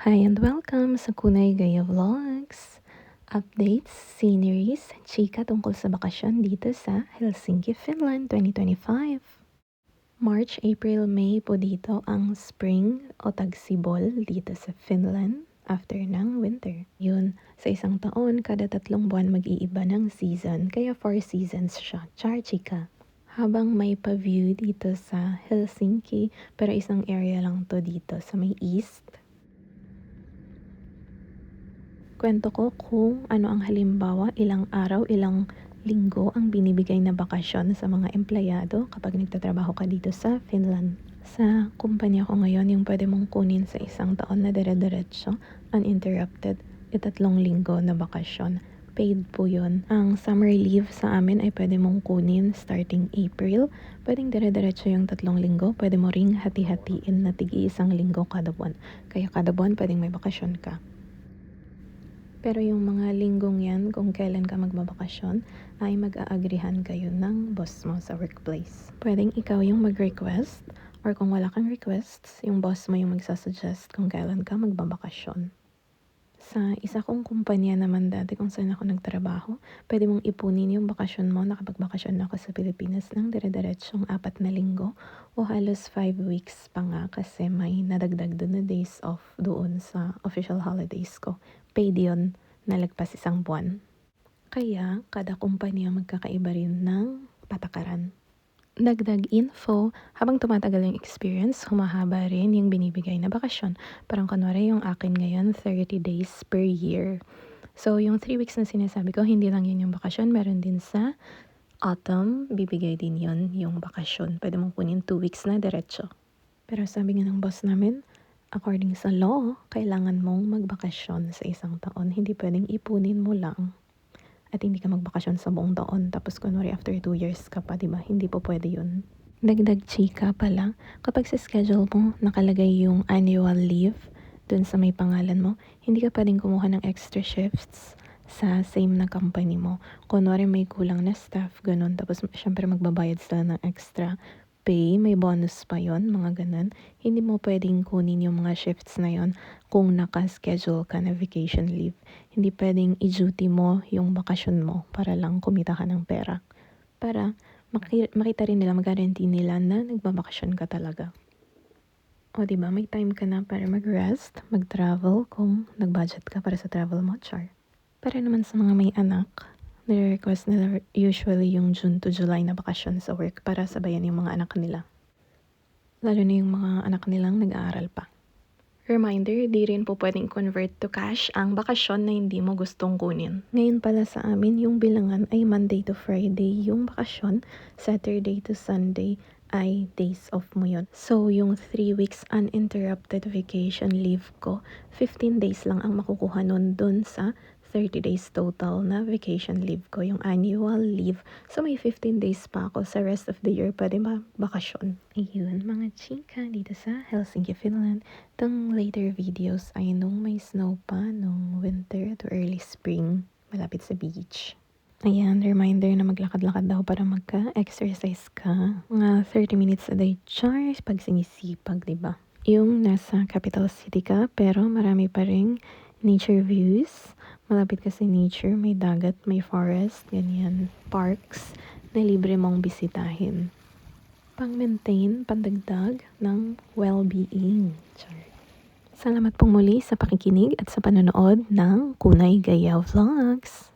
Hi and welcome sa Kunay Gaya Vlogs. Updates, sceneries, chika tungkol sa bakasyon dito sa Helsinki, Finland 2025. March, April, May po dito ang spring o tagsibol dito sa Finland after ng winter. Yun, sa isang taon, kada 3 buwan mag-iiba ng season, kaya 4 seasons siya. Char chika. Habang may pa-view dito sa Helsinki, pero isang area lang to dito sa may east. Kwento ko kung ano ang halimbawa, ilang araw, ilang linggo ang binibigay na bakasyon sa mga empleyado kapag nagtatrabaho ka dito sa Finland. Sa kumpanya ko ngayon, yung pwede mong kunin sa isang taon na dire-diretso, uninterrupted, 3 linggo na bakasyon. Paid po yun. Ang summer leave sa amin ay pwede mong kunin starting April. Pwedeng dire-diretso yung 3 linggo. Pwede mo ring hati-hatiin na tig-1 linggo kada buwan. Kaya kada buwan pwedeng may bakasyon ka. Pero yung mga linggong yan, kung kailan ka magbabakasyon, ay mag-aagrihan kayo ng boss mo sa workplace. Pwedeng ikaw yung mag-request, or kung wala kang requests, yung boss mo yung magsasuggest kung kailan ka magbabakasyon. Sa isa kong kumpanya naman dati kung saan ako nagtrabaho, pwede mong ipunin yung bakasyon mo. Nakapagbakasyon ako sa Pilipinas ng dire-diretsyong 4 na linggo o halos 5 weeks pa nga kasi may nadagdag doon na days off doon sa official holidays ko. Paid yun, nalagpas 1 buwan. Kaya kada kumpanya magkakaiba rin ng patakaran. Dagdag info, habang tumatagal yung experience, humahaba rin yung binibigay na bakasyon. Parang kunwari yung akin ngayon, 30 days per year. So yung 3 weeks na sinasabi ko, hindi lang yun yung bakasyon, meron din sa autumn, bibigay din yun yung bakasyon. Pwede mong kunin 2 weeks na diretso. Pero sabi nga ng boss namin, according sa law, kailangan mong magbakasyon sa isang taon. Hindi pwedeng ipunin mo lang at hindi ka magbakasyon sa buong taon. Tapos kunwari after 2 years ka pa, diba? Hindi po pwede yun. Dagdag chika pala, kapag sa schedule mo nakalagay yung annual leave dun sa may pangalan mo, hindi ka pwedeng kumuha ng extra shifts sa same na company mo. Kunwari may kulang na staff, ganun. Tapos syempre magbabayad sila ng extra pay, may bonus pa yon, mga ganun. Hindi mo pwedeng kunin yung mga shifts na yon kung naka-schedule ka na vacation leave. Hindi pwedeng i-duty mo yung bakasyon mo para lang kumita ka ng pera. Para makita rin nila, mag-guarantee nila na nagbabakasyon ka talaga. O diba, may time ka na para mag-rest, mag-travel kung nag-budget ka para sa travel mo, char. Para naman sa mga may anak, nire-request nila usually yung June to July na bakasyon sa work para sabayan yung mga anak nila. Lalo na yung mga anak nilang nag-aaral pa. Reminder, di rin po pwedeng convert to cash ang bakasyon na hindi mo gustong kunin. Ngayon pala sa amin, yung bilangan ay Monday to Friday. Yung bakasyon, Saturday to Sunday ay days off mo yun. So, yung 3 weeks uninterrupted vacation leave ko, 15 days lang ang makukuha nun dun sa 30 days total na vacation leave ko, yung annual leave. So, may 15 days pa ako sa rest of the year. Pwede ba bakasyon? Ayun, mga chika dito sa Helsinki, Finland. Itong later videos ay nung may snow pa, nung winter to early spring, malapit sa beach. Ayan, reminder na maglakad-lakad daw para magka-exercise ka. Mga 30 minutes a day, char, pag sinisipag, diba? Yung nasa capital city ka, pero marami pa ring nature views. Malapit kasi nature, may dagat, may forest, ganyan, parks na libre mong bisitahin. Pang-maintain, pandagdag ng well-being. Char. Salamat pong muli sa pakikinig at sa panonood ng Kunay Gaya Vlogs.